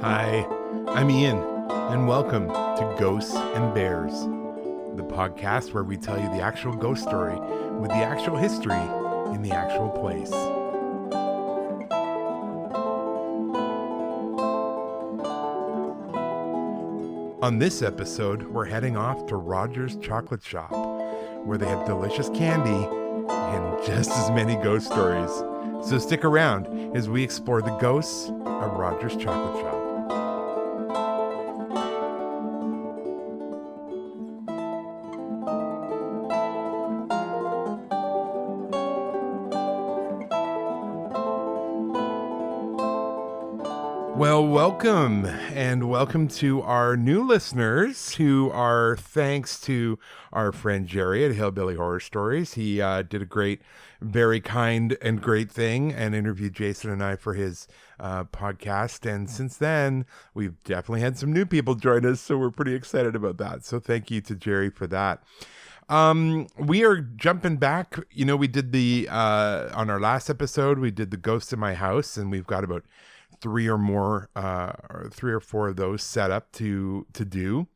Hi, I'm Ian, and welcome to Ghosts and Bears, the podcast where we tell you the actual ghost story with the actual history in the actual place. On this episode, we're heading off to Rogers' Chocolate Shop, where they have delicious candy and just as many ghost stories. So stick around as we explore the ghosts of Rogers' Chocolate Shop. Well, welcome to our new listeners who are thanks to our friend Jerry at Hillbilly Horror Stories. He did a great, very kind and great thing and interviewed Jason and I for his podcast. And since then, we've definitely had some new people join us, so we're pretty excited about that. So thank you to Jerry for that. We are jumping back. You know, we did on our last episode, we did the Ghosts in My House, and we've got about three or four of those set up to do.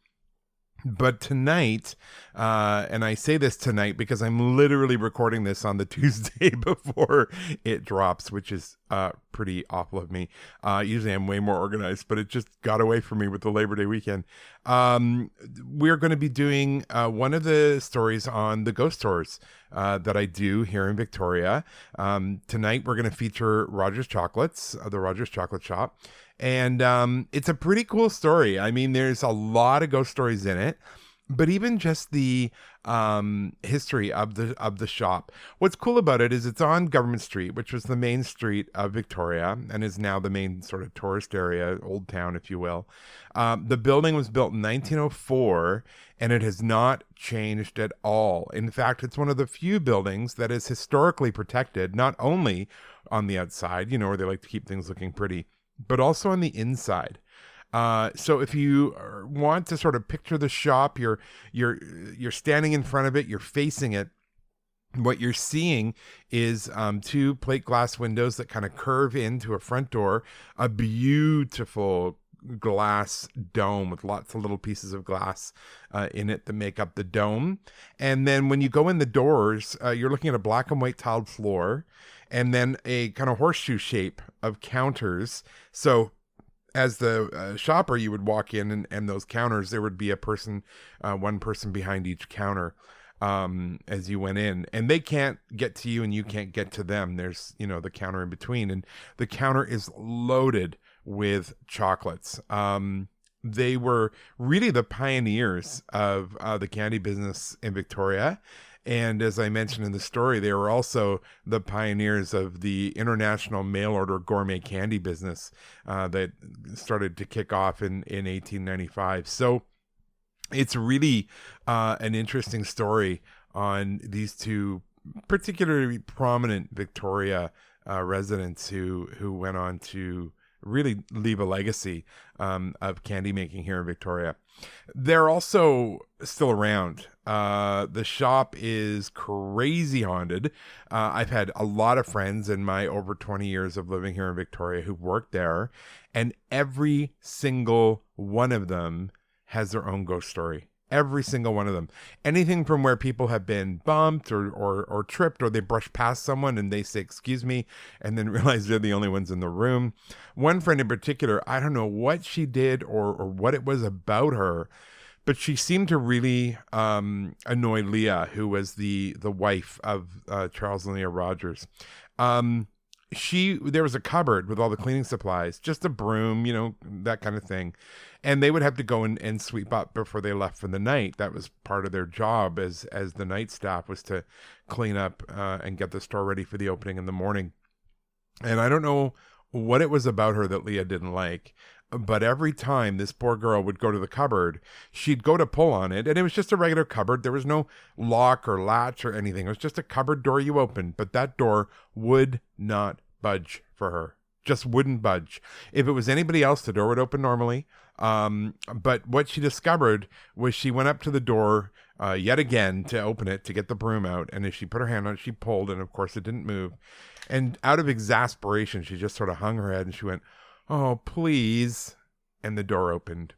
But tonight, and I say this tonight because I'm literally recording this on the Tuesday before it drops, which is pretty awful of me. Usually I'm way more organized, but it just got away from me with the Labor Day weekend. We're going to be doing one of the stories on the ghost tours that I do here in Victoria. Tonight we're going to feature Rogers Chocolates, the Rogers Chocolate Shop. And it's a pretty cool story. I mean, there's a lot of ghost stories in it, but even just the history of the shop. What's cool about it is it's on Government Street, which was the main street of Victoria and is now the main sort of tourist area, old town, if you will. The building was built in 1904, and it has not changed at all. In fact, it's one of the few buildings that is historically protected, not only on the outside, you know, where they like to keep things looking pretty, but also on the inside. So if you want to sort of picture the shop, you're standing in front of it, you're facing it. What you're seeing is two plate glass windows that kind of curve into a front door, a beautiful glass dome with lots of little pieces of glass in it that make up the dome. And then when you go in the doors, you're looking at a black and white tiled floor, and then a kind of horseshoe shape of counters. So as the shopper, you would walk in, and those counters, there would be one person behind each counter as you went in. And they can't get to you and you can't get to them. There's, you know, the counter in between. And the counter is loaded with chocolates. They were really the pioneers of the candy business in Victoria. And as I mentioned in the story, they were also the pioneers of the international mail-order gourmet candy business that started to kick off in 1895. So it's really an interesting story on these two particularly prominent Victoria residents who went on to really leave a legacy of candy making here in Victoria. They're also still around. The shop is crazy haunted. I've had a lot of friends in my over 20 years of living here in Victoria who've worked there, and every single one of them has their own ghost story. Every single one of them. Anything from where people have been bumped or tripped, or they brush past someone and they say, "Excuse me," and then realize they're the only ones in the room. One friend in particular, I don't know what she did or what it was about her, but she seemed to really annoy Leah, who was the wife of Charles and Leah Rogers. There was a cupboard with all the cleaning supplies, just a broom, you know, that kind of thing. And they would have to go and sweep up before they left for the night. That was part of their job as the night staff, was to clean up and get the store ready for the opening in the morning. And I don't know what it was about her that Leah didn't like, but every time this poor girl would go to the cupboard, she'd go to pull on it, and it was just a regular cupboard. There was no lock or latch or anything. It was just a cupboard door you opened, but that door would not budge for her. Just wouldn't budge. If it was anybody else, the door would open normally. But what she discovered was she went up to the door yet again to open it, to get the broom out. And as she put her hand on it, she pulled, and of course it didn't move. And out of exasperation, she just sort of hung her head and she went, "Oh, please." And the door opened.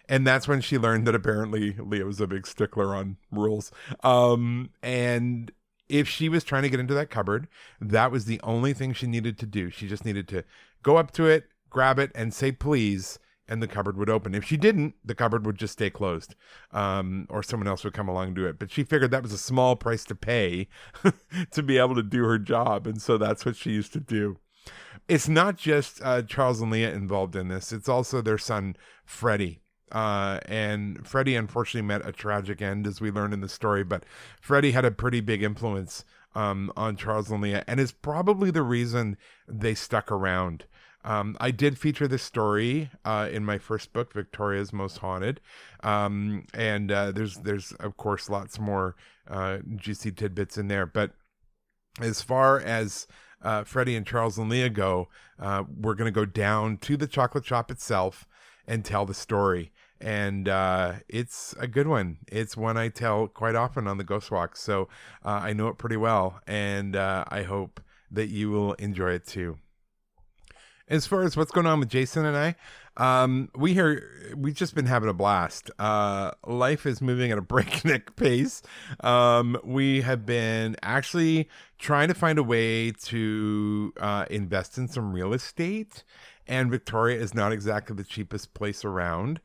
And that's when she learned that apparently Leah was a big stickler on rules. And if she was trying to get into that cupboard, that was the only thing she needed to do. She just needed to go up to it, grab it, and say please, and the cupboard would open. If she didn't, the cupboard would just stay closed, or someone else would come along and do it. But she figured that was a small price to pay to be able to do her job, and so that's what she used to do. It's not just Charles and Leah involved in this. It's also their son, Freddie. And Freddie unfortunately met a tragic end, as we learned in the story, but Freddie had a pretty big influence on Charles and Leah, and is probably the reason they stuck around. I did feature this story in my first book, Victoria's Most Haunted, and there's of course lots more juicy tidbits in there. But as far as Freddie and Charles and Leah go, we're going to go down to the chocolate shop itself and tell the story. And it's a good one. It's one I tell quite often on the Ghost Walk, so I know it pretty well, and I hope that you will enjoy it too. As far as what's going on with Jason and I, we've just been having a blast. Life is moving at a breakneck pace. We have been actually trying to find a way to invest in some real estate. And Victoria is not exactly the cheapest place around.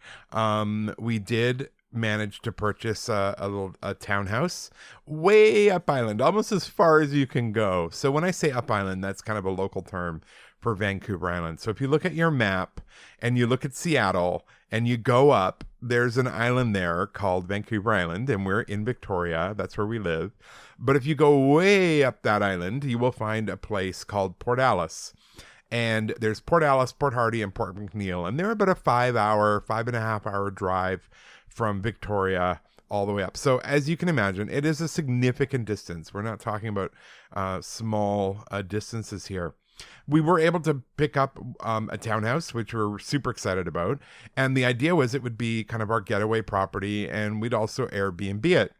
We did manage to purchase a townhouse way up island, almost as far as you can go. So when I say up island, that's kind of a local term for Vancouver Island. So if you look at your map and you look at Seattle and you go up, there's an island there called Vancouver Island, and we're in Victoria. That's where we live. But if you go way up that island, you will find a place called Port Alice. And there's Port Alice, Port Hardy, and Port McNeill. And they're about a 5.5 hour drive from Victoria all the way up. So as you can imagine, it is a significant distance. We're not talking about small distances here. We were able to pick up a townhouse, which we're super excited about. And the idea was it would be kind of our getaway property, and we'd also Airbnb it,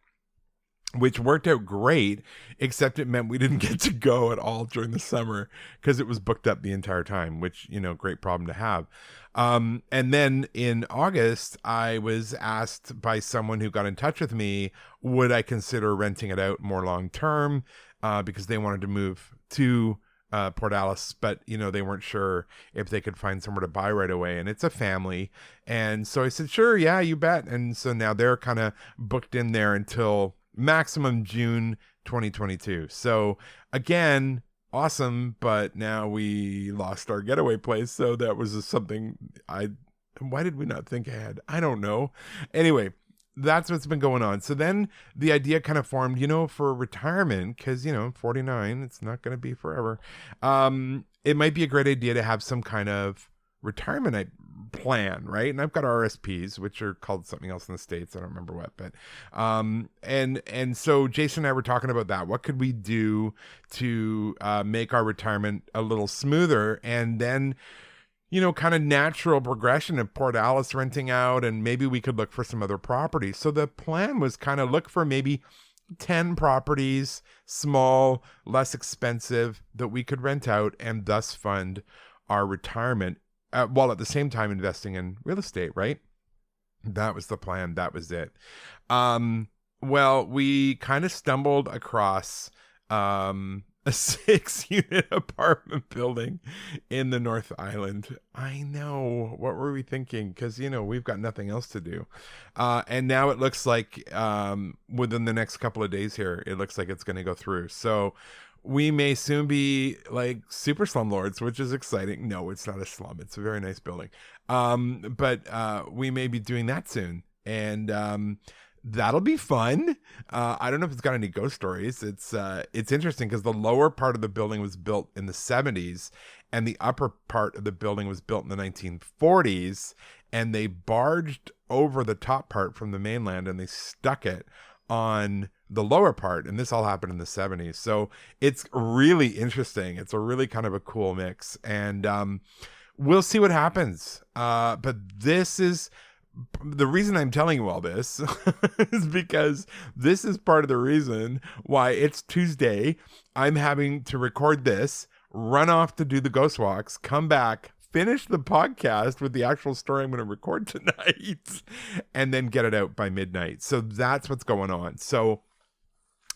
which worked out great, except it meant we didn't get to go at all during the summer because it was booked up the entire time, which, great problem to have. And then in August, I was asked by someone who got in touch with me, would I consider renting it out more long-term, because they wanted to move to Port Alice, but they weren't sure if they could find somewhere to buy right away, and it's a family. And so I said, sure, yeah, you bet. And so now they're kind of booked in there until maximum June 2022. So again, awesome, but now we lost our getaway place. So that was something why did we not think ahead? I don't know. Anyway, that's what's been going on. So then the idea kind of formed, for retirement, because, 49, it's not going to be forever. It might be a great idea to have some kind of retirement plan, right? And I've got RSPs, which are called something else in the States. I don't remember what, but and so Jason and I were talking about that. What could we do to make our retirement a little smoother? And then, kind of natural progression of Port Alice renting out, and maybe we could look for some other properties. So the plan was kind of look for maybe 10 properties, small, less expensive, that we could rent out and thus fund our retirement, while at the same time investing in real estate, right? That was the plan. That was it. Well, we kind of stumbled across a 6-unit apartment building in the North Island. I know. What were we thinking? Because, we've got nothing else to do. And now it looks like within the next couple of days here, it looks like it's going to go through. So we may soon be like super slumlords, which is exciting. No, it's not a slum. It's a very nice building. But we may be doing that soon. And that'll be fun. I don't know if it's got any ghost stories. It's interesting because the lower part of the building was built in the 70s and the upper part of the building was built in the 1940s, and they barged over the top part from the mainland and they stuck it on the lower part, and this all happened in the 70s. So it's really interesting. It's a really kind of a cool mix, and we'll see what happens. But this is the reason I'm telling you all this is because this is part of the reason why it's Tuesday. I'm having to record this, run off to do the ghost walks, come back, finish the podcast with the actual story I'm going to record tonight, and then get it out by midnight. So that's what's going on. So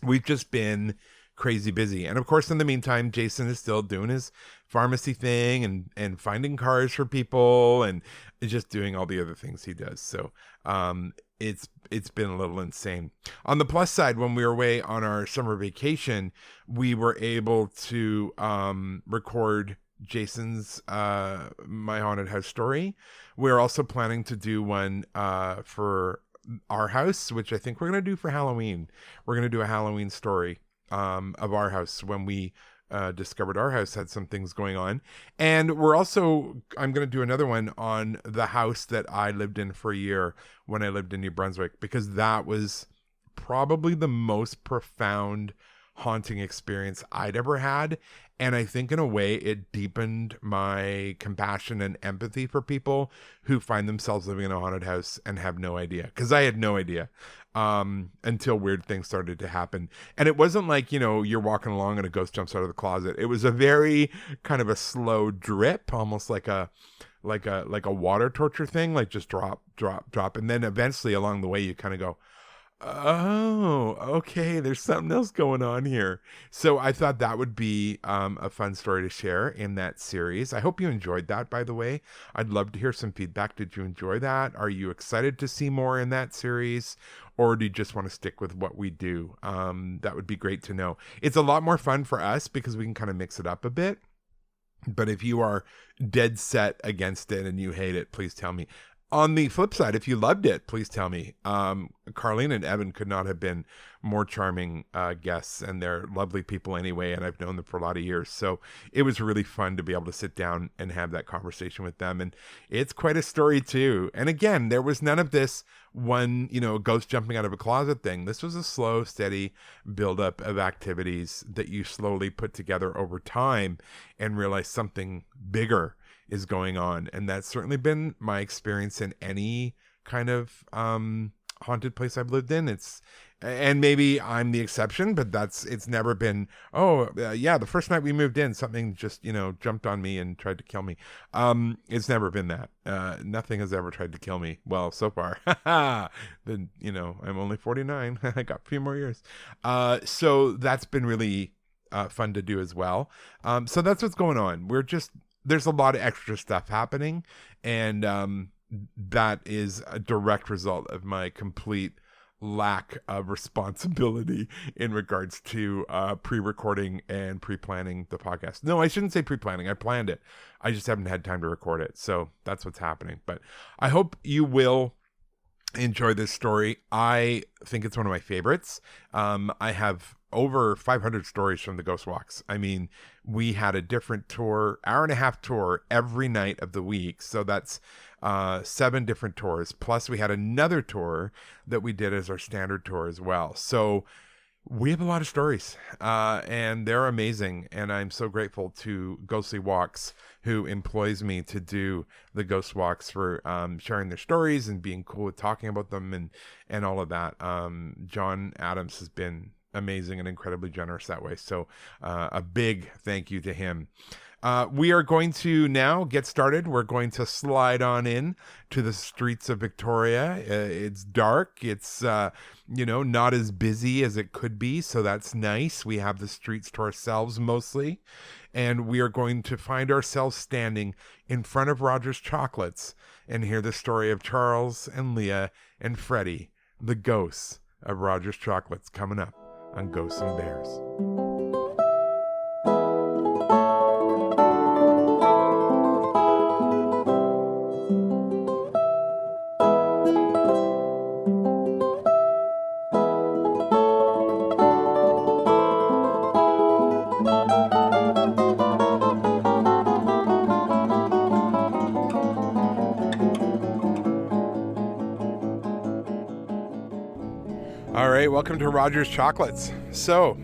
we've just been crazy busy. And of course, in the meantime, Jason is still doing his pharmacy thing and finding cars for people and just doing all the other things he does. So it's been a little insane. On the plus side, when we were away on our summer vacation, we were able to record Jason's My Haunted House story. We're also planning to do one for our house, which I think we're going to do for Halloween. We're going to do a Halloween story of our house when we discovered our house had some things going on. And I'm going to do another one on the house that I lived in for a year when I lived in New Brunswick, because that was probably the most profound haunting experience I'd ever had. And I think in a way it deepened my compassion and empathy for people who find themselves living in a haunted house and have no idea. Because I had no idea until weird things started to happen. And it wasn't like, you're walking along and a ghost jumps out of the closet. It was a very kind of a slow drip, almost like a water torture thing, like just drop, drop, drop. And then eventually along the way you kind of go, oh, okay, there's something else going on here. So I thought that would be a fun story to share in that series. I hope you enjoyed that, by the way. I'd love to hear some feedback. Did you enjoy that? Are you excited to see more in that series? Or do you just want to stick with what we do? That would be great to know. It's a lot more fun for us because we can kind of mix it up a bit. But if you are dead set against it and you hate it, please tell me. On the flip side, if you loved it, please tell me. Carlene and Evan could not have been more charming guests, and they're lovely people anyway, and I've known them for a lot of years. So it was really fun to be able to sit down and have that conversation with them. And it's quite a story too. And again, there was none of this one, ghost jumping out of a closet thing. This was a slow, steady buildup of activities that you slowly put together over time and realize something bigger is going on. And that's certainly been my experience in any kind of haunted place I've lived in. And maybe I'm the exception, but it's never been, the first night we moved in, something just, jumped on me and tried to kill me. It's never been that. Nothing has ever tried to kill me. Well, so far. Then, I'm only 49. I got a few more years. So that's been really fun to do as well. So that's what's going on. There's a lot of extra stuff happening, and that is a direct result of my complete lack of responsibility in regards to pre-recording and pre-planning the podcast. No, I shouldn't say pre-planning. I planned it. I just haven't had time to record it. So that's what's happening. But I hope you will enjoy this story. I think it's one of my favorites. I have over 500 stories from the Ghost Walks. I mean, we had a different tour, hour-and-a-half tour every night of the week. So that's 7 different tours. Plus we had another tour that we did as our standard tour as well. So we have a lot of stories and they're amazing. And I'm so grateful to Ghostly Walks, who employs me to do the Ghost Walks, for sharing their stories and being cool with talking about them and all of that. John Adams has been amazing and incredibly generous that way. So a big thank you to him. We are going to now get started. We're going to slide on in to the streets of Victoria. It's dark. It's, not as busy as it could be. So that's nice. We have the streets to ourselves mostly. And we are going to find ourselves standing in front of Rogers Chocolates and hear the story of Charles and Leah and Freddie, the ghosts of Rogers Chocolates, coming up on Ghosts and Bears. All right, welcome to Rogers Chocolates. So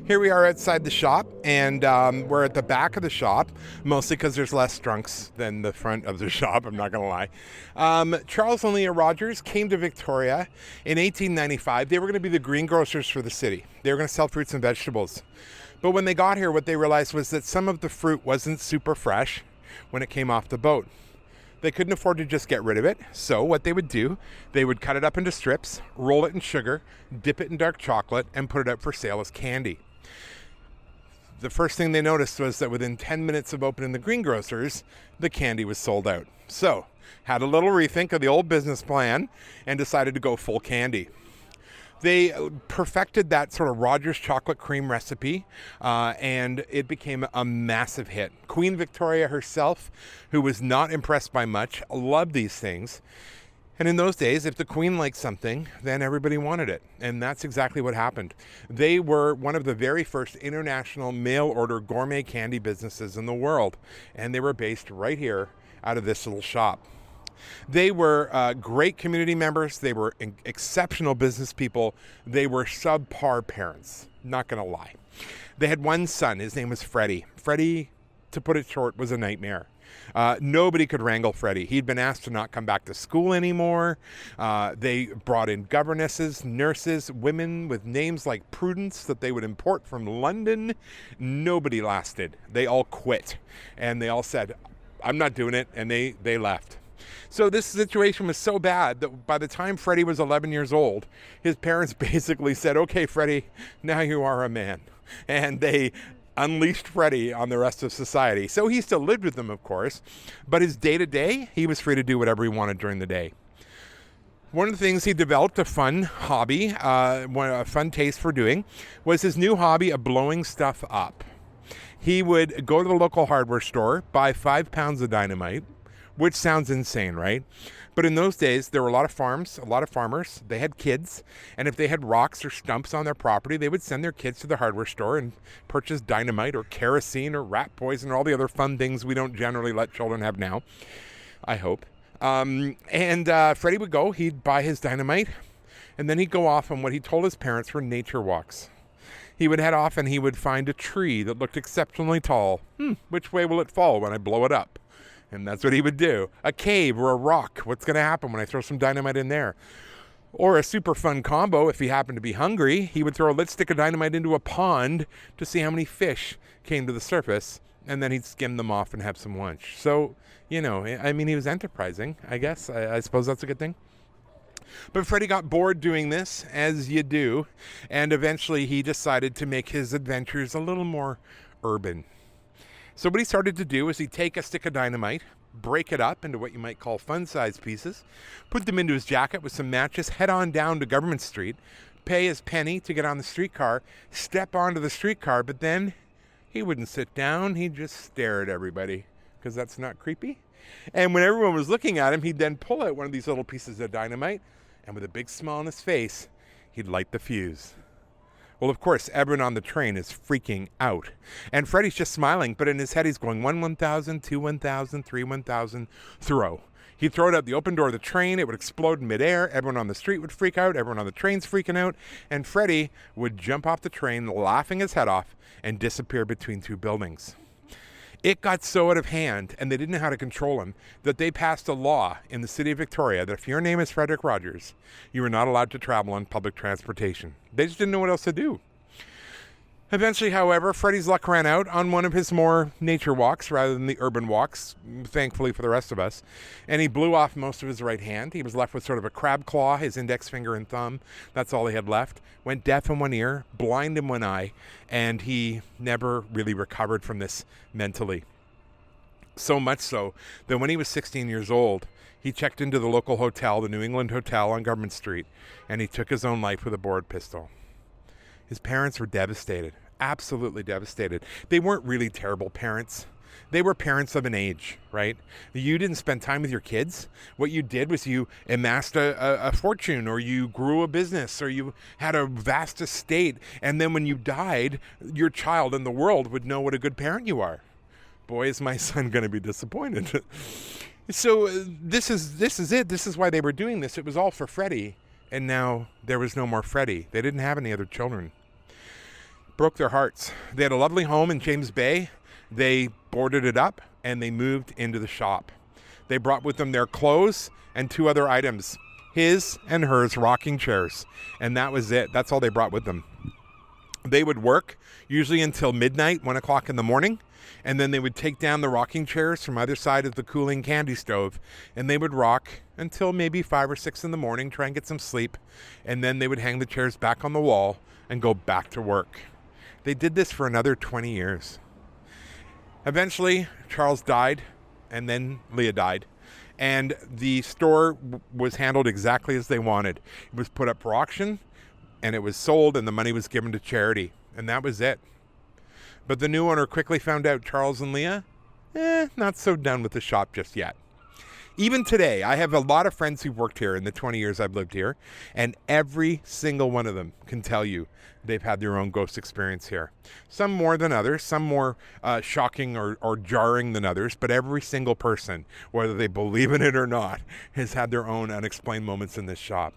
Here we are outside the shop, and we're at the back of the shop, mostly because there's less drunks than the front of the shop, I'm not going to lie. Charles and Leah Rogers came to Victoria in 1895. They were going to be the greengrocers for the city. They were going to sell fruits and vegetables. But when they got here, what they realized was that some of the fruit wasn't super fresh when it came off the boat. They couldn't afford to just get rid of it, so what they would do, they would cut it up into strips, roll it in sugar, dip it in dark chocolate, and put it out for sale as candy. The first thing they noticed was that within 10 minutes of opening the greengrocers, the candy was sold out. So, had a little rethink of the old business plan and decided to go full candy. They perfected that sort of Rogers chocolate cream recipe, and it became a massive hit. Queen Victoria herself, who was not impressed by much, loved these things. And in those days, if the Queen liked something, then everybody wanted it. And that's exactly what happened. They were one of the very first international mail-order gourmet candy businesses in the world. And they were based right here out of this little shop. They were great community members. They were exceptional business people. They were subpar parents, not going to lie. They had one son. His name was Freddie. Freddie, to put it short, was a nightmare. Nobody could wrangle Freddie. He'd been asked to not come back to school anymore. They brought in governesses, nurses, women with names like Prudence that they would import from London. Nobody lasted. They all quit. And they all said, I'm not doing it. And they left. So this situation was so bad that by the time Freddie was 11 years old, his parents basically said, okay, Freddie, now you are a man. And they unleashed Freddie on the rest of society. So he still lived with them, of course, but his day-to-day, he was free to do whatever he wanted during the day. One of the things he developed a fun hobby, a fun taste for doing, was his new hobby of blowing stuff up. He would go to the local hardware store, buy 5 pounds of dynamite, which sounds insane, right? But in those days, there were a lot of farms, a lot of farmers. They had kids, and if they had rocks or stumps on their property, they would send their kids to the hardware store and purchase dynamite or kerosene or rat poison or all the other fun things we don't generally let children have now, I hope. Freddie would go, he'd buy his dynamite, and then he'd go off on what he told his parents were nature walks. He would head off and he would find a tree that looked exceptionally tall. Which way will it fall when I blow it up? And that's what he would do. A cave or a rock. What's going to happen when I throw some dynamite in there? Or a super fun combo, if he happened to be hungry, he would throw a lit stick of dynamite into a pond to see how many fish came to the surface, and then he'd skim them off and have some lunch. So, he was enterprising, I guess. I suppose that's a good thing. But Freddie got bored doing this, as you do, and eventually he decided to make his adventures a little more urban. So what he started to do is he'd take a stick of dynamite, break it up into what you might call fun-sized pieces, put them into his jacket with some matches, head on down to Government Street, pay his penny to get on the streetcar, step onto the streetcar, but then he wouldn't sit down, he'd just stare at everybody, because that's not creepy. And when everyone was looking at him, he'd then pull out one of these little pieces of dynamite, and with a big smile on his face, he'd light the fuse. Well, of course, everyone on the train is freaking out. And Freddie's just smiling, but in his head he's going 1 1,000, 2 1,000, 3 1,000, throw. He'd throw it out the open door of the train, it would explode in midair, everyone on the street would freak out, everyone on the train's freaking out, and Freddie would jump off the train, laughing his head off, and disappear between 2 buildings. It got so out of hand, and they didn't know how to control him, that they passed a law in the city of Victoria that if your name is Frederick Rogers, you were not allowed to travel on public transportation. They just didn't know what else to do. Eventually, however, Freddie's luck ran out on one of his more nature walks rather than the urban walks, thankfully for the rest of us, and he blew off most of his right hand. He was left with sort of a crab claw, his index finger and thumb. That's all he had left. Went deaf in one ear, blind in one eye, and he never really recovered from this mentally. So much so that when he was 16 years old, he checked into the local hotel, the New England Hotel on Government Street, and he took his own life with a board pistol. His parents were devastated, absolutely devastated. They weren't really terrible parents. They were parents of an age, right? You didn't spend time with your kids. What you did was you amassed a fortune, or you grew a business, or you had a vast estate. And then when you died, your child and the world would know what a good parent you are. Boy, is my son going to be disappointed. So this is it. This is why they were doing this. It was all for Freddie. And now there was no more Freddie. They didn't have any other children. broke their hearts. They had a lovely home in James Bay. They boarded it up and they moved into the shop. They brought with them their clothes and 2 other items, his and hers rocking chairs. And that was it. That's all they brought with them. They would work usually until midnight, 1 o'clock in the morning. And then they would take down the rocking chairs from either side of the cooling candy stove. And they would rock until maybe 5 or 6 in the morning, try and get some sleep. And then they would hang the chairs back on the wall and go back to work. They did this for another 20 years. Eventually, Charles died, and then Leah died. And the store was handled exactly as they wanted. It was put up for auction, and it was sold, and the money was given to charity. And that was it. But the new owner quickly found out Charles and Leah, not so done with the shop just yet. Even today, I have a lot of friends who've worked here in the 20 years I've lived here, and every single one of them can tell you they've had their own ghost experience here. Some more than others, some more shocking or jarring than others, but every single person, whether they believe in it or not, has had their own unexplained moments in this shop.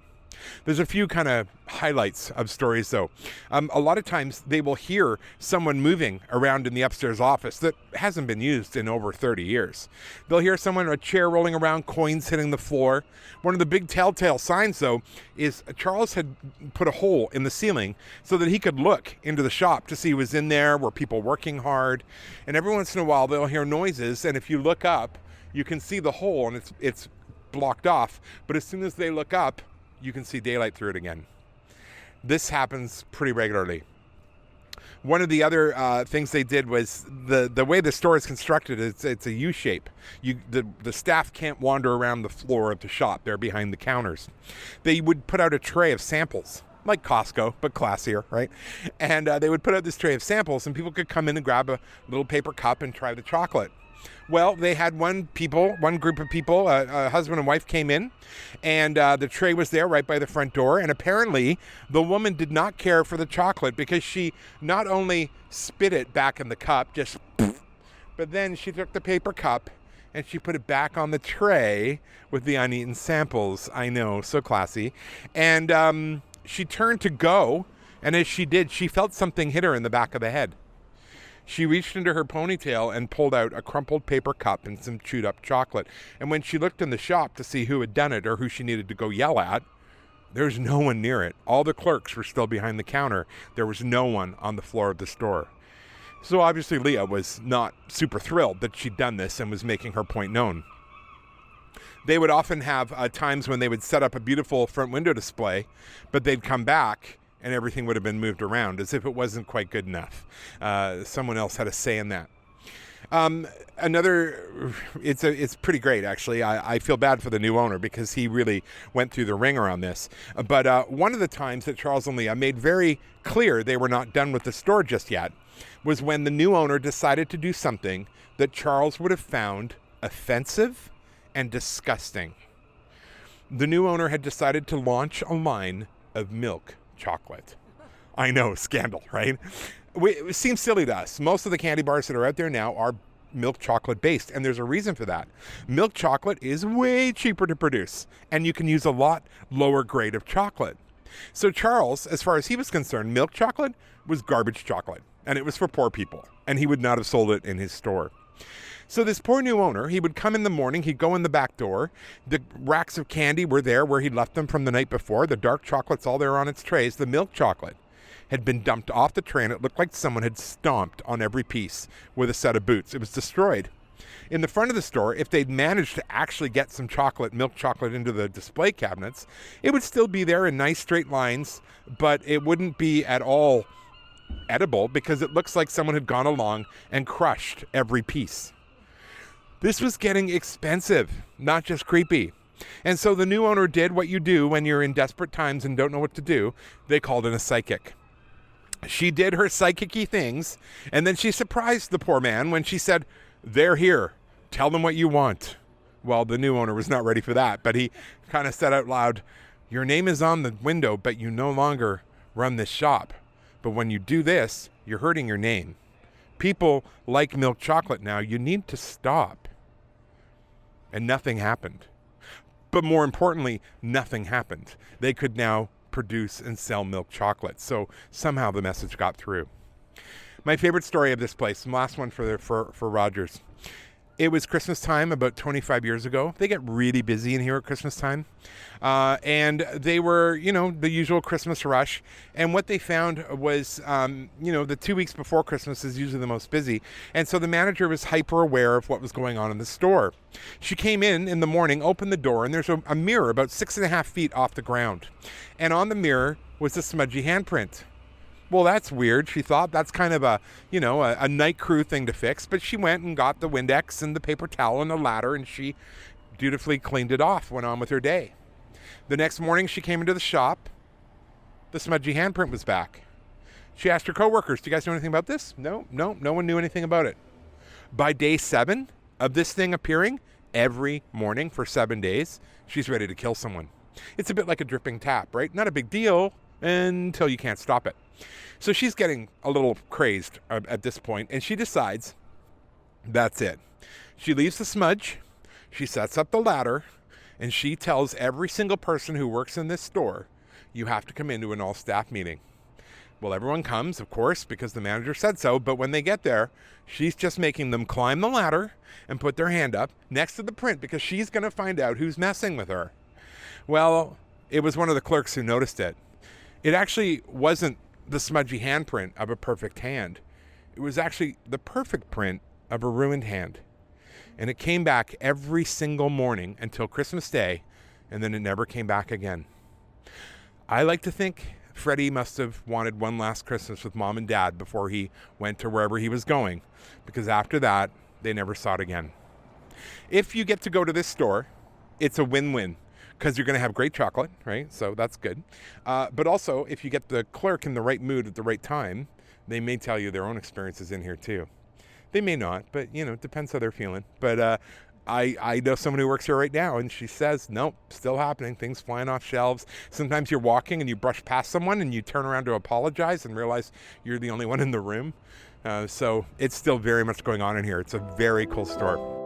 There's a few kind of highlights of stories, though. A lot of times they will hear someone moving around in the upstairs office that hasn't been used in over 30 years. They'll hear someone in a chair rolling around, coins hitting the floor. One of the big telltale signs, though, is Charles had put a hole in the ceiling so that he could look into the shop to see who was in there, were people working hard. And every once in a while they'll hear noises, and if you look up, you can see the hole, and it's blocked off. But as soon as they look up, you can see daylight through it again. This happens pretty regularly. One of the other things they did was the way the store is constructed, it's a U shape. The staff can't wander around the floor of the shop. They're behind the counters. They would put out a tray of samples, like Costco, but classier, right? And they would put out this tray of samples, and people could come in and grab a little paper cup and try the chocolate. Well, they had one group of people, a husband and wife came in, and the tray was there right by the front door. And apparently the woman did not care for the chocolate because she not only spit it back in the cup, just, but then she took the paper cup and she put it back on the tray with the uneaten samples. I know, so classy. And she turned to go, and as she did, she felt something hit her in the back of the head. She reached into her ponytail and pulled out a crumpled paper cup and some chewed up chocolate. And when she looked in the shop to see who had done it or who she needed to go yell at, there's no one near it. All the clerks were still behind the counter. There was no one on the floor of the store. So obviously Leah was not super thrilled that she'd done this and was making her point known. They would often have times when they would set up a beautiful front window display, but they'd come back and everything would have been moved around as if it wasn't quite good enough. Someone else had a say in that. It's pretty great, actually. I feel bad for the new owner because he really went through the ringer on this. But one of the times that Charles and Leah made very clear they were not done with the store just yet was when the new owner decided to do something that Charles would have found offensive and disgusting. The new owner had decided to launch a line of milk chocolate. I know, scandal, right? It seems silly to us. Most of the candy bars that are out there now are milk chocolate based, and there's a reason for that. Milk chocolate is way cheaper to produce, and you can use a lot lower grade of chocolate. So Charles, as far as he was concerned, milk chocolate was garbage chocolate, and it was for poor people, and he would not have sold it in his store. So this poor new owner, he would come in the morning, he'd go in the back door, the racks of candy were there where he'd left them from the night before, the dark chocolate's all there on its trays, the milk chocolate had been dumped off the tray, and it looked like someone had stomped on every piece with a set of boots. It was destroyed. In the front of the store, if they'd managed to actually get some milk chocolate into the display cabinets, it would still be there in nice straight lines, but it wouldn't be at all edible because it looks like someone had gone along and crushed every piece. This was getting expensive, not just creepy. And so the new owner did what you do when you're in desperate times and don't know what to do. They called in a psychic. She did her psychic-y things, and then she surprised the poor man when she said, "They're here. Tell them what you want." Well, the new owner was not ready for that, but he kind of said out loud, "Your name is on the window, but you no longer run this shop. But when you do this, you're hurting your name. People like milk chocolate now. You need to stop." And nothing happened. But more importantly, nothing happened. They could now produce and sell milk chocolate. So somehow the message got through. My favorite story of this place, the last one for Rogers. It was Christmas time about 25 years ago. They get really busy in here at Christmas time. And they were, the usual Christmas rush. And what they found was, the 2 weeks before Christmas is usually the most busy. And so the manager was hyper aware of what was going on in the store. She came in the morning, opened the door, and there's a mirror about 6.5 feet off the ground. And on the mirror was a smudgy handprint. Well, that's weird, she thought. That's kind of a night crew thing to fix. But she went and got the Windex and the paper towel and the ladder, and she dutifully cleaned it off, went on with her day. The next morning, she came into the shop. The smudgy handprint was back. She asked her coworkers, do you guys know anything about this? No one knew anything about it. By day 7 of this thing appearing, every morning for 7 days, she's ready to kill someone. It's a bit like a dripping tap, right? Not a big deal until you can't stop it. So she's getting a little crazed at this point, and she decides that's it. She leaves the smudge, she sets up the ladder, and she tells every single person who works in this store, you have to come into an all-staff meeting. Well, everyone comes, of course, because the manager said so, but when they get there, she's just making them climb the ladder and put their hand up next to the print because she's going to find out who's messing with her. Well, it was one of the clerks who noticed it. It actually wasn't the smudgy handprint of a perfect hand. It was actually the perfect print of a ruined hand. And it came back every single morning until Christmas Day, and then it never came back again. I like to think Freddie must have wanted one last Christmas with Mom and Dad before he went to wherever he was going, because after that, they never saw it again. If you get to go to this store, it's a win-win, because you're going to have great chocolate, right? So that's good. But also, if you get the clerk in the right mood at the right time, they may tell you their own experiences in here too. They may not, but, it depends how they're feeling. But I know someone who works here right now, and she says, nope, still happening. Things flying off shelves. Sometimes you're walking and you brush past someone and you turn around to apologize and realize you're the only one in the room. So it's still very much going on in here. It's a very cool store.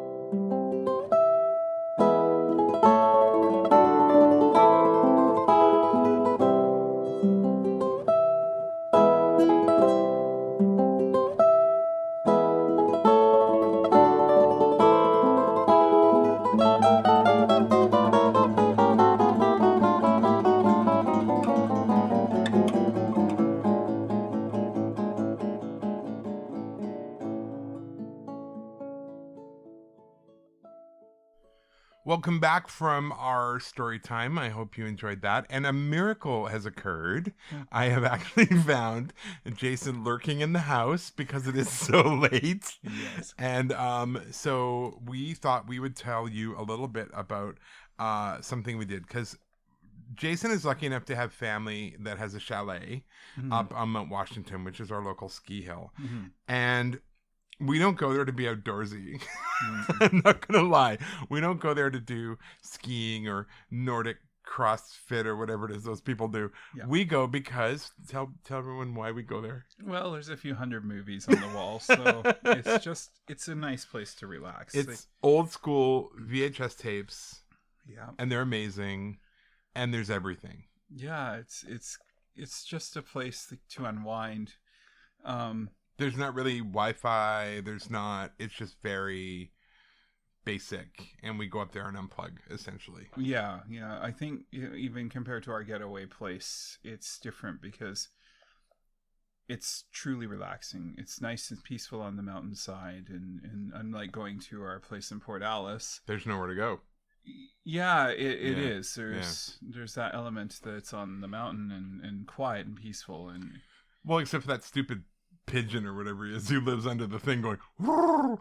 Welcome back from our story time. I hope you enjoyed that. And a miracle has occurred. I have actually found Jason lurking in the house because it is so late. Yes. And so we thought we would tell you a little bit about something we did, because Jason is lucky enough to have family that has a chalet up on Mount Washington, which is our local ski hill. And we don't go there to be outdoorsy. I'm not going to lie. We don't go there to do skiing or Nordic CrossFit or whatever it is those people do. Yeah. We go because, tell everyone why we go there. Well, there's a few hundred movies on the wall, so it's a nice place to relax. It's old school VHS tapes. Yeah. And they're amazing. And there's everything. Yeah, it's just a place to unwind. There's not really Wi-Fi. It's just very basic. And we go up there and unplug, essentially. Yeah. I think even compared to our getaway place, it's different because it's truly relaxing. It's nice and peaceful on the mountainside. And unlike going to our place in Port Alice, there's nowhere to go. Yeah, it is. There's that element that's on the mountain and quiet and peaceful. Well, except for that stupid pigeon or whatever he is who lives under the thing going. Oh,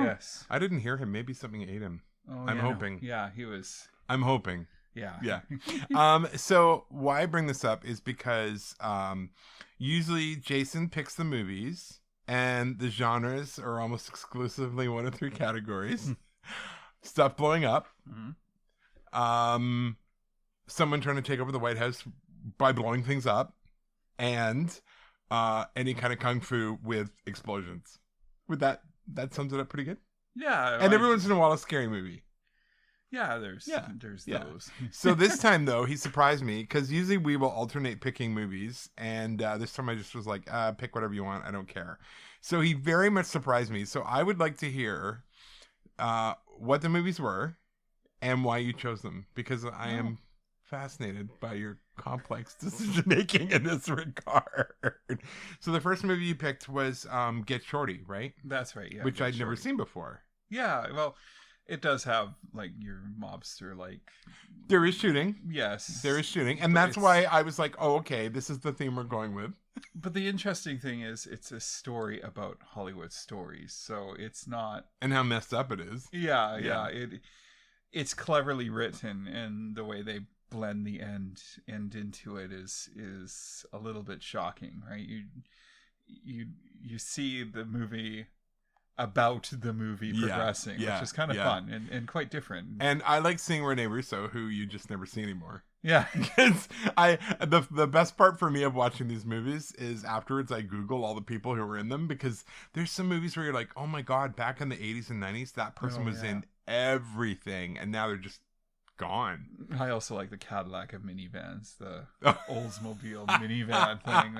yes. I didn't hear him. Maybe something ate him. I'm hoping. No. Yeah, he was. I'm hoping. Yeah. So why I bring this up is because usually Jason picks the movies, and the genres are almost exclusively one of 3 categories. Stuff blowing up. Someone trying to take over the White House by blowing things up, and any kind of kung fu with explosions. That sums it up pretty good. Yeah. And every once in a while, a scary movie. Yeah, there's Yeah. those. So this time, though, he surprised me because usually we will alternate picking movies. And this time I just was like, pick whatever you want. I don't care. So he very much surprised me. So I would like to hear what the movies were and why you chose them, because I am fascinated by your complex decision making in this regard. So the first movie you picked was Get Shorty, right? That's right. Yeah, which I'd never seen before. Yeah, well, it does have like your mobster like. There is shooting. Yes, there is shooting, and that's why I was like, "Oh, okay, this is the theme we're going with." But the interesting thing is, it's a story about Hollywood stories, so it's not. And how messed up it is. Yeah. It's cleverly written, and the way they blend the end into it is a little bit shocking, right? You see the movie about the movie progressing, which is kind of fun and quite different. And I like seeing Rene Russo, who you just never see anymore. Yeah, because the best part for me of watching these movies is afterwards I Google all the people who were in them, because there's some movies where you're like, oh my god, back in the 80s and 90s that person was in everything, and now they're just gone. I also like the Cadillac of minivans, the Oldsmobile minivan thing.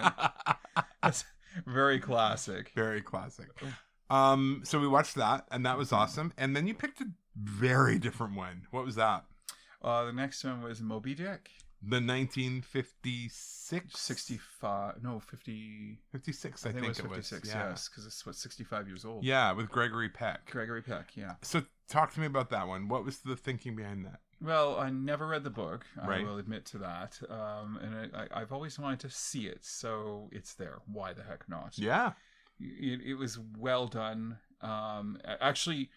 That's very classic. Very classic. So we watched that, and that was awesome. And then you picked a very different one. What was that? The next one was Moby Dick. The 1956? 65. No, 50. 56, I think it was. 56, yes, because it's 65 years old. Yeah, with Gregory Peck. Yeah. So talk to me about that one. What was the thinking behind that? Well, I never read the book. Right. I will admit to that. And I've always wanted to see it, so it's there. Why the heck not? Yeah. It was well done. Actually,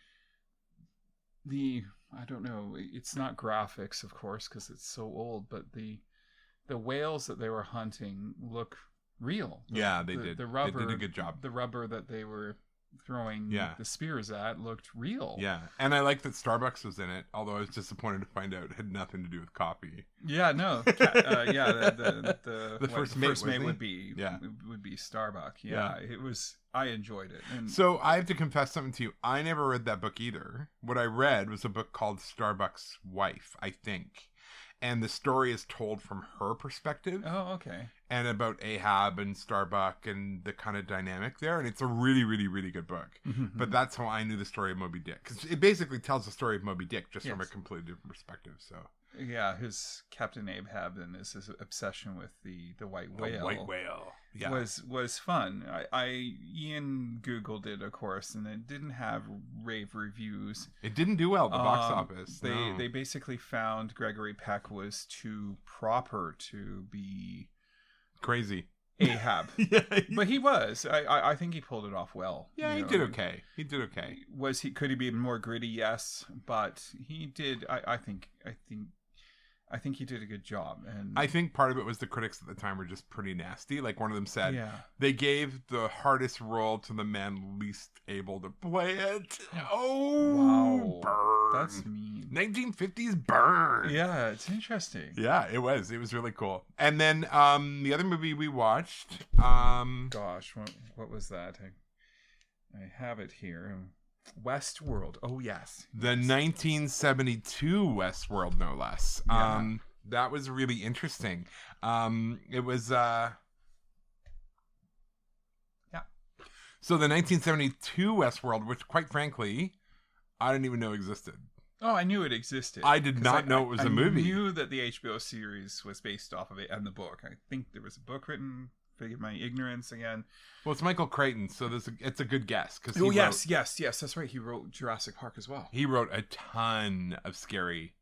I don't know, it's not graphics, of course, because it's so old, but the whales that they were hunting look real. Yeah, they did. The rubber, they did a good job. The rubber that they were throwing the spears at looked real. Yeah, and I like that Starbucks was in it, although I was disappointed to find out it had nothing to do with coffee. Yeah, no. The first mate would be Starbucks. Yeah, it was. I enjoyed it. And so I have to confess something to you. I never read that book either. What I read was a book called Starbuck's Wife, I think. And the story is told from her perspective. Oh, okay. And about Ahab and Starbuck and the kind of dynamic there. And it's a really, really, really good book. But that's how I knew the story of Moby Dick. Because it basically tells the story of Moby Dick just from a completely different perspective. So yeah, his Captain Ahab and his obsession with the white whale. The white whale. Yeah. Was fun. Ian Googled it, of course, and it didn't have rave reviews. It didn't do well at the box office. They basically found Gregory Peck was too proper to be crazy Ahab. But he was. I think he pulled it off well. Yeah, he did okay. Could he be more gritty? Yes, but he did. I think he did a good job. And I think part of it was the critics at the time were just pretty nasty. Like one of them said, they gave the hardest role to the man least able to play it. Oh, wow. Burn. That's mean. 1950s burn. Yeah, it's interesting. Yeah, it was. It was really cool. And then the other movie we watched. Gosh, what was that? I have it here. Westworld. Oh, yes. The 1972 Westworld, no less. Yeah. That was really interesting. It was... So the 1972 Westworld, which quite frankly, I didn't even know existed. Oh, I knew it existed. I did not know it was a movie. I knew that the HBO series was based off of it and the book. I think there was a book written. Forgive my ignorance again. Well, it's Michael Crichton, so it's a good guess. Yes, that's right. He wrote Jurassic Park as well. He wrote a ton of scary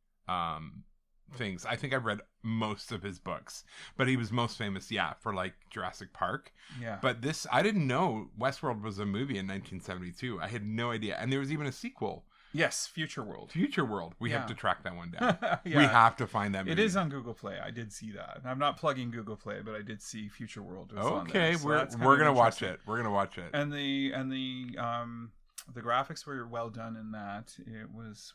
things. I think I've read most of his books, but he was most famous, for like Jurassic Park. Yeah. But I didn't know Westworld was a movie in 1972. I had no idea, and there was even a sequel. Yes, Future World. We have to track that one down. We Yeah. have to find that movie. It is on Google Play. I did see that. I'm not plugging Google Play, but I did see Future World was on there. So we're gonna watch it. We're gonna watch it. And the graphics were well done in that. It was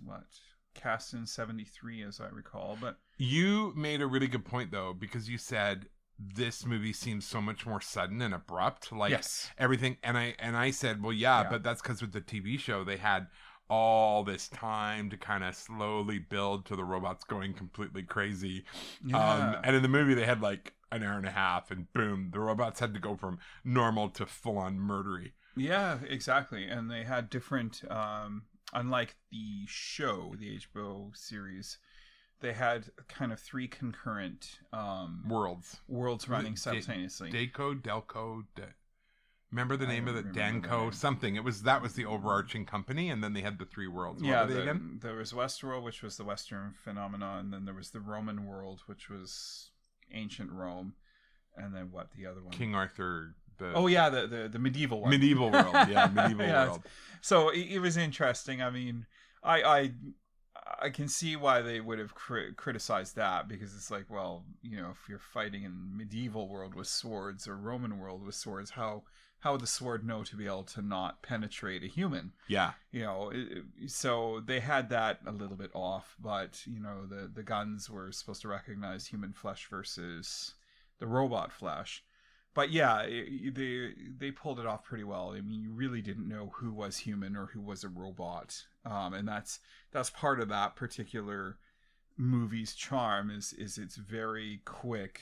cast in 73, as I recall. But you made a really good point though, because you said this movie seems so much more sudden and abrupt, like everything. And I said, well, yeah, but that's because with the TV show they had all this time to kind of slowly build to the robots going completely crazy. Yeah. And in the movie, they had like an hour and a half, and boom, the robots had to go from normal to full-on murdery. Yeah, exactly. And they had different, unlike the show, the HBO series, they had kind of 3 concurrent worlds running simultaneously. Delco. Remember the name of it? Danco something. That was the overarching company, and then they had the 3 worlds. What were they again? There was Westworld, which was the Western phenomenon, and then there was the Roman world, which was ancient Rome, and then what, the other one? King Arthur. The medieval one. Medieval world, yeah, medieval world. So it was interesting. I mean, I can see why they would have criticized that, because it's like, well, you know, if you're fighting in medieval world with swords or Roman world with swords, how would the sword know to be able to not penetrate a human? Yeah. You know, so they had that a little bit off, but, you know, the guns were supposed to recognize human flesh versus the robot flesh. But yeah, they pulled it off pretty well. I mean, you really didn't know who was human or who was a robot, and that's part of that particular movie's charm is it's very quick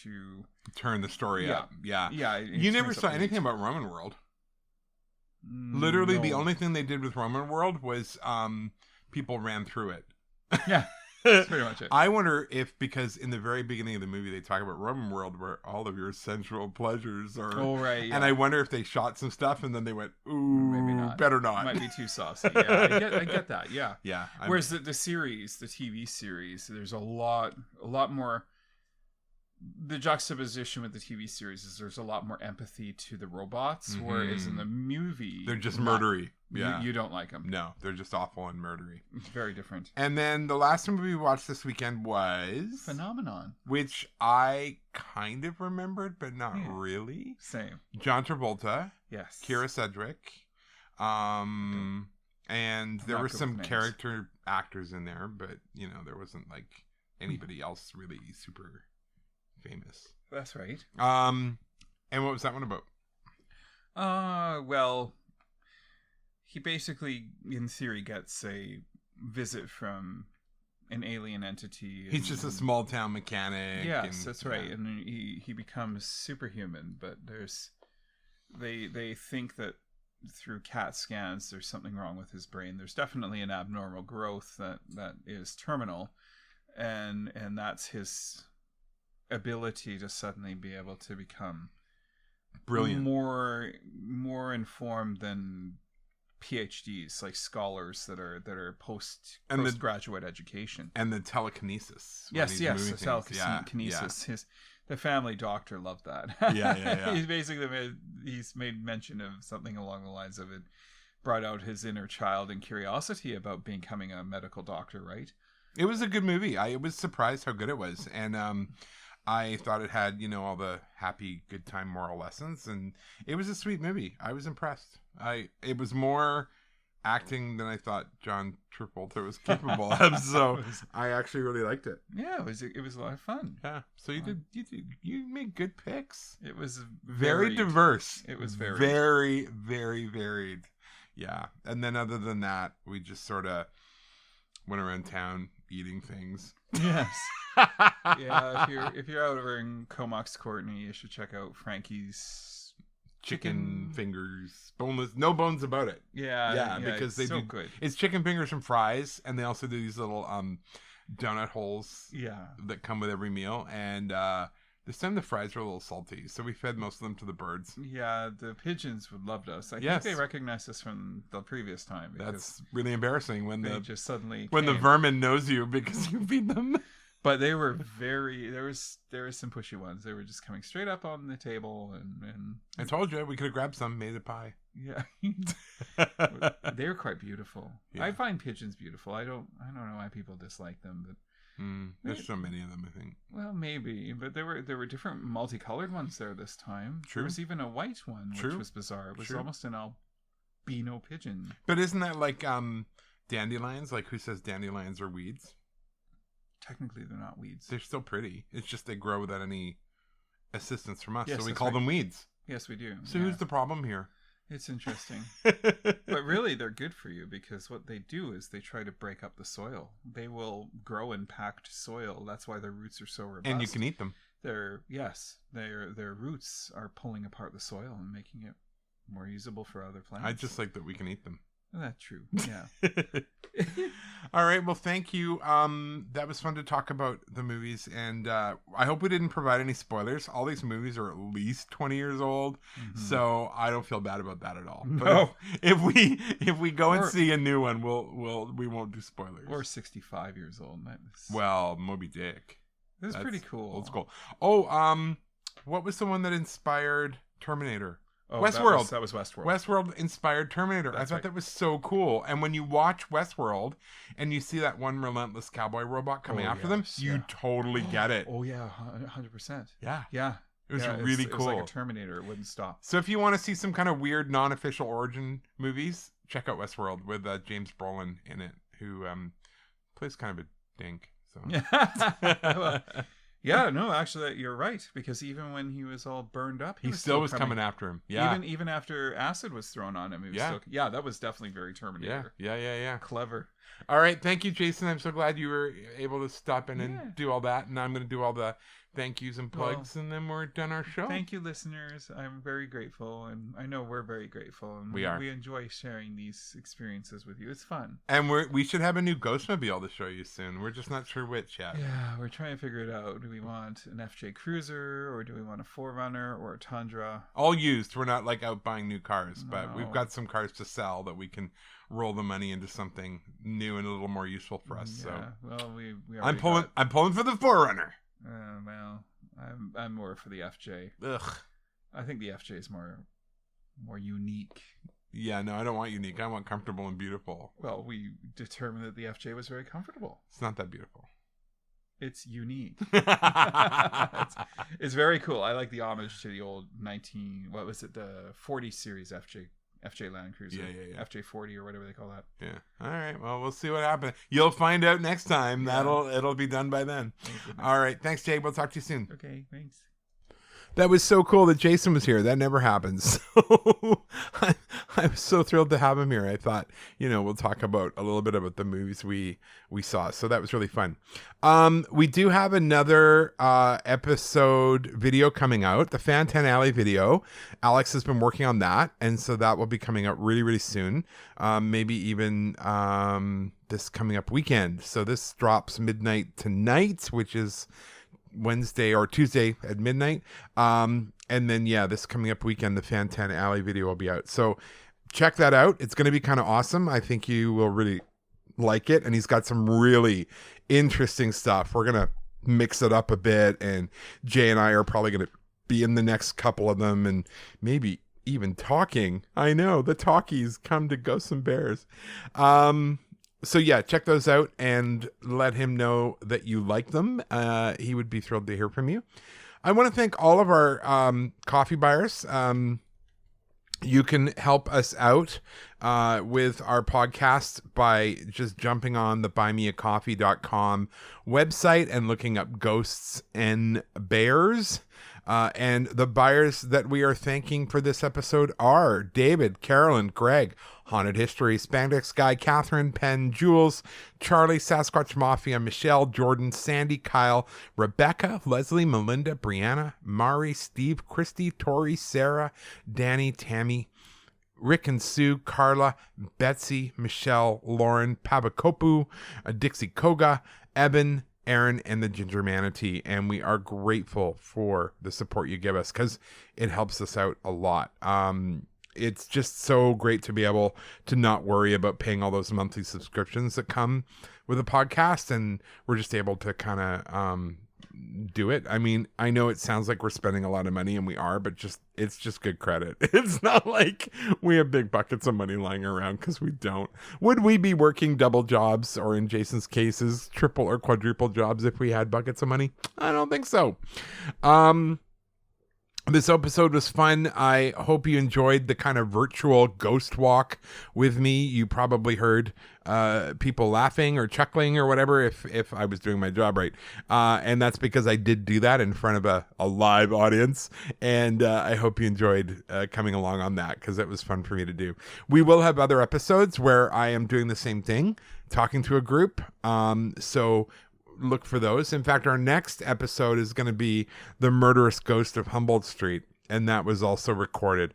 to turn the story up. Yeah. You never saw anything about Roman World. Literally, the only thing they did with Roman World was people ran through it. Yeah. That's pretty much it. I wonder if, because in the very beginning of the movie they talk about Roman world where all of your sensual pleasures are. Oh, right. Yeah. And I wonder if they shot some stuff and then they went, ooh, maybe not. Better not. It might be too saucy. Yeah, I get that. Yeah. Yeah. Whereas the series, the TV series, there's a lot more. The juxtaposition with the TV series is there's a lot more empathy to the robots, whereas in the movie they're just murdery. Yeah, you don't like them. No, they're just awful and murdery. It's very different. And then the last movie we watched this weekend was Phenomenon, which I kind of remembered, but not really. Same. John Travolta. Yes. Keira Sedgwick. And there were some character actors in there, but you know there wasn't like anybody else really super famous. That's right. And what was that one about? Well, he basically, in theory, gets a visit from an alien entity. He's just a small town mechanic. Yes, that's right. And he becomes superhuman, but they think that through CAT scans there's something wrong with his brain. There's definitely an abnormal growth that is terminal, and that's his ability to suddenly be able to become brilliant, more informed than PhDs, like scholars that are postgraduate education, and the telekinesis. Yes, the telekinesis. Yeah. The family doctor loved that. Yeah. He's made mention of something along the lines of it brought out his inner child and curiosity about becoming a medical doctor. Right. It was a good movie. I was surprised how good it was, and I thought it had, you know, all the happy, good time moral lessons, and it was a sweet movie. I was impressed. It was more acting than I thought John Travolta was capable of, so I actually really liked it. Yeah, it was a lot of fun. Yeah, so you made good picks. It was very diverse. It was very, very varied. Yeah, and then other than that, we just sort of went around town eating things. Yes. Yeah, if you're out over in Comox Courtney, you should check out Frankie's chicken fingers, boneless, no bones about it. Yeah, because they do good. It's chicken fingers and fries, and they also do these little donut holes. Yeah, that come with every meal, and this time the fries were a little salty, so we fed most of them to the birds. Yeah, the pigeons would loved us. I think they recognized us from the previous time. That's really embarrassing when they just suddenly the vermin knows you because you feed them. But they were there was some pushy ones. They were just coming straight up on the table, and I told you we could have grabbed some, made a pie. Yeah. They were quite beautiful. Yeah. I find pigeons beautiful. I don't know why people dislike them, but there's so many of them, I think. Well, maybe, but there were different multicolored ones there this time. True. There was even a white one, which was bizarre. It was almost an albino pigeon. But isn't that like dandelions? Like, who says dandelions are weeds? Technically, they're not weeds. They're still pretty. It's just they grow without any assistance from us, yes, so we call them weeds. Yes, we do. So who's the problem here? It's interesting. But really, they're good for you because what they do is they try to break up the soil. They will grow in packed soil. That's why their roots are so robust. And you can eat them. Their roots are pulling apart the soil and making it more usable for other plants. I just like that we can eat them. That's true. Yeah. All right. Well, thank you. That was fun to talk about the movies, and I hope we didn't provide any spoilers. All these movies are at least 20 years old, so I don't feel bad about that at all. But No. if we go and see a new one, we won't do spoilers. Or 65 years old. Well, Moby Dick. That's pretty cool. Old school. Oh, what was the one that inspired Terminator? Oh, Westworld. That was Westworld. Westworld inspired Terminator. I thought that was so cool. And when you watch Westworld and you see that one relentless cowboy robot coming after them, you totally get it. Oh, yeah. 100%. Yeah. Yeah. It was really cool. It was like a Terminator. It wouldn't stop. So if you want to see some kind of weird non-official origin movies, check out Westworld with James Brolin in it, who plays kind of a dink. So. Well, yeah, no, actually, you're right. Because even when he was all burned up, he still was coming after him. Yeah, even after acid was thrown on him, he was still, that was definitely very Terminator. Yeah. Clever. All right, thank you, Jason. I'm so glad you were able to stop in and do all that. And I'm going to do all the thank yous and plugs, and then we're done our show. Thank you, listeners. I'm very grateful, and I know we're very grateful. And we enjoy sharing these experiences with you. It's fun. And we should have a new Ghostmobile to show you soon. We're just not sure which yet. Yeah, we're trying to figure it out. Do we want an FJ Cruiser, or do we want a 4Runner or a Tundra? All used. We're not like out buying new cars, but we've got some cars to sell that we can roll the money into something new and a little more useful for us. Yeah. So, well, I'm pulling for the 4Runner. Well, I'm more for the FJ. Ugh. I think the FJ is more unique. Yeah, no, I don't want unique. I want comfortable and beautiful. Well, we determined that the FJ was very comfortable. It's not that beautiful. It's unique. It's very cool. I like the homage to the old the 40 series FJ Land Cruiser. Yeah. FJ40 or whatever they call that. Yeah. All right. Well, we'll see what happens. You'll find out next time. Yeah. It'll be done by then. All right. Thanks, Jay. We'll talk to you soon. Okay. Thanks. That was so cool that Jason was here. That never happens. So I was so thrilled to have him here. I thought, we'll talk about a little bit about the movies we saw. So that was really fun. We do have another episode video coming out, the Fan 10 Alley video. Alex has been working on that. And so that will be coming out really, really soon. Maybe even this coming up weekend. So this drops midnight tonight, which is Wednesday or Tuesday at midnight. And then, this coming up weekend, the Fan 10 Alley video will be out. So check that out. It's going to be kind of awesome. I think you will really like it. And he's got some really interesting stuff. We're going to mix it up a bit. And Jay and I are probably going to be in the next couple of them and maybe even talking. I know the talkies come to Ghosts and Bears. So check those out and let him know that you like them. He would be thrilled to hear from you. I want to thank all of our coffee buyers. You can help us out with our podcast by just jumping on the buymeacoffee.com website and looking up Ghosts and Bears. And the buyers that we are thanking for this episode are David, Carolyn, Greg, Haunted History, Spandex Guy, Catherine, Penn, Jules, Charlie, Sasquatch Mafia, Michelle, Jordan, Sandy, Kyle, Rebecca, Leslie, Melinda, Brianna, Mari, Steve, Christy, Tori, Sarah, Danny, Tammy, Rick and Sue, Carla, Betsy, Michelle, Lauren, Pabakopu, Dixie Koga, Eben, Aaron, and the Ginger Manatee. And we are grateful for the support you give us because it helps us out a lot. It's just so great to be able to not worry about paying all those monthly subscriptions that come with a podcast. And we're just able to kind of do it. I mean, I know it sounds like we're spending a lot of money, and we are, but it's just good credit. It's not like we have big buckets of money lying around, because we don't. Would we be working double jobs, or in Jason's cases, triple or quadruple jobs, if we had buckets of money? I don't think so. This episode was fun. I hope you enjoyed the kind of virtual ghost walk with me. You probably heard people laughing or chuckling or whatever if I was doing my job right. And that's because I did do that in front of a live audience. And I hope you enjoyed coming along on that, because it was fun for me to do. We will have other episodes where I am doing the same thing, talking to a group. So look for those. In fact, our next episode is going to be The Murderous Ghost of Humboldt Street, and that was also recorded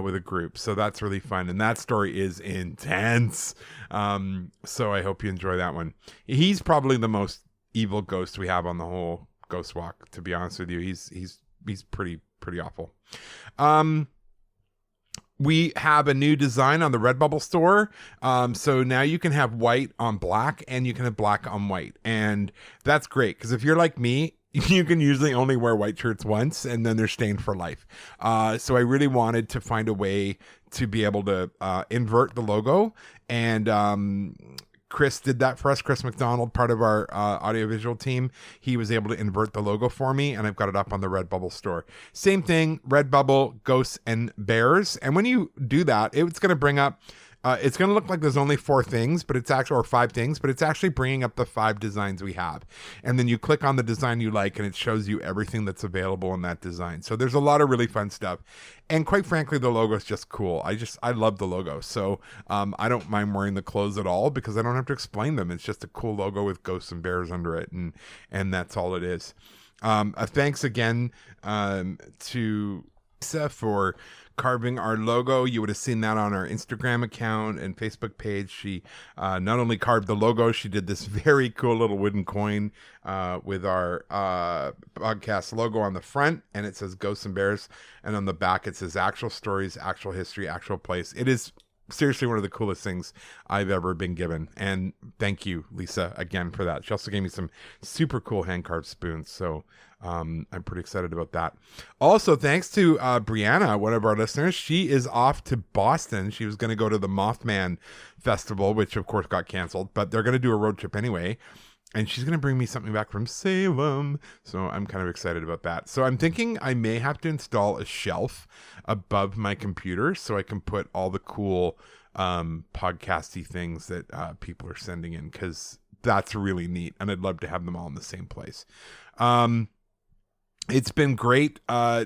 with a group. So that's really fun, and that story is intense. So I hope you enjoy that one. He's probably the most evil ghost we have on the whole Ghost Walk, to be honest with you. He's pretty awful. We have a new design on the Redbubble store. So now you can have white on black and you can have black on white. And that's great, because if you're like me, you can usually only wear white shirts once and then they're stained for life. So I really wanted to find a way to be able to invert the logo. And Chris did that for us. Chris McDonald, part of our audiovisual team, he was able to invert the logo for me, and I've got it up on the Redbubble store. Same thing, Redbubble, Ghosts and Bears. And when you do that, it's going to bring up, it's going to look like there's only 4 things, but it's actually, or 5 things, but it's actually bringing up the 5 designs we have. And then you click on the design you like, and it shows you everything that's available in that design. So there's a lot of really fun stuff. And quite frankly, the logo is just cool. I love the logo. So I don't mind wearing the clothes at all, because I don't have to explain them. It's just a cool logo with ghosts and bears under it. And that's all it is. Thanks again to Lisa for carving our logo. You would have seen that on our Instagram account and Facebook page. She not only carved the logo, she did this very cool little wooden coin with our podcast logo on the front, and it says Ghosts and Bears, and on the back it says Actual Stories, Actual History, Actual Place. It is seriously one of the coolest things I've ever been given, and thank you, Lisa, again for that. She also gave me some super cool hand carved spoons, so I'm pretty excited about that. Also, thanks to Brianna, one of our listeners. She is off to Boston. She was going to go to the Mothman Festival, which of course got canceled, but they're going to do a road trip anyway. And she's going to bring me something back from Salem. So I'm kind of excited about that. So I'm thinking I may have to install a shelf above my computer so I can put all the cool podcasty things that people are sending in, because that's really neat. And I'd love to have them all in the same place. It's been great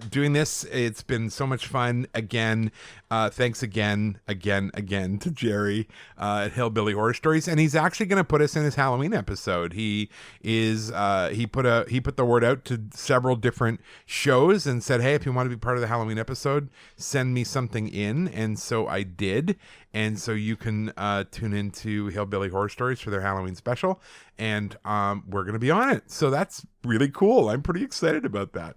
doing this. It's been so much fun. Again, thanks again to Jerry at Hillbilly Horror Stories, and he's actually going to put us in his Halloween episode. He put the word out to several different shows and said, hey, if you want to be part of the Halloween episode, send me something in, and so I did. And so you can tune into Hillbilly Horror Stories for their Halloween special, and we're going to be on it. So that's really cool. I'm pretty excited about that.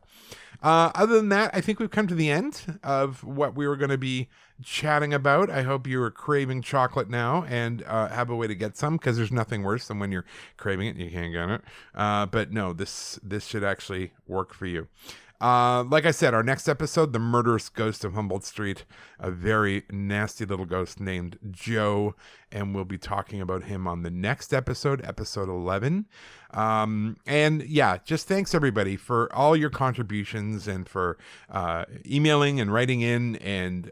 Other than that, I think we've come to the end of what we were going to be chatting about. I hope you are craving chocolate now and have a way to get some, because there's nothing worse than when you're craving it and you can't get it. But no, this should actually work for you. Like I said, our next episode, The Murderous Ghost of Humboldt Street, a very nasty little ghost named Joe, and we'll be talking about him on the next episode, episode 11. And yeah, just thanks everybody for all your contributions and for emailing and writing in, and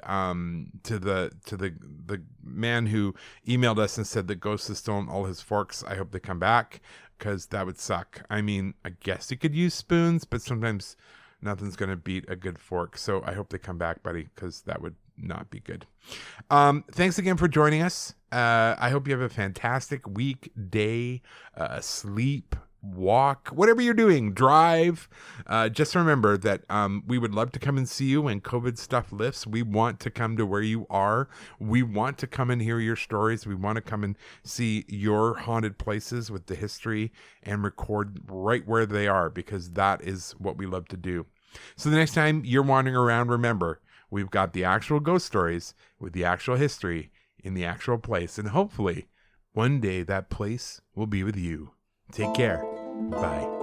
to the man who emailed us and said that ghosts have stolen all his forks. I hope they come back, because that would suck. I mean, I guess you could use spoons, but sometimes nothing's going to beat a good fork. So I hope they come back, buddy, because that would not be good. Thanks again for joining us. I hope you have a fantastic week, day, sleep, walk, whatever you're doing, drive. Just remember that we would love to come and see you when COVID stuff lifts. We want to come to where you are. We want to come and hear your stories. We want to come and see your haunted places with the history and record right where they are, because that is what we love to do. So the next time you're wandering around, remember, we've got the actual ghost stories with the actual history in the actual place. And hopefully one day that place will be with you. Take care. Bye.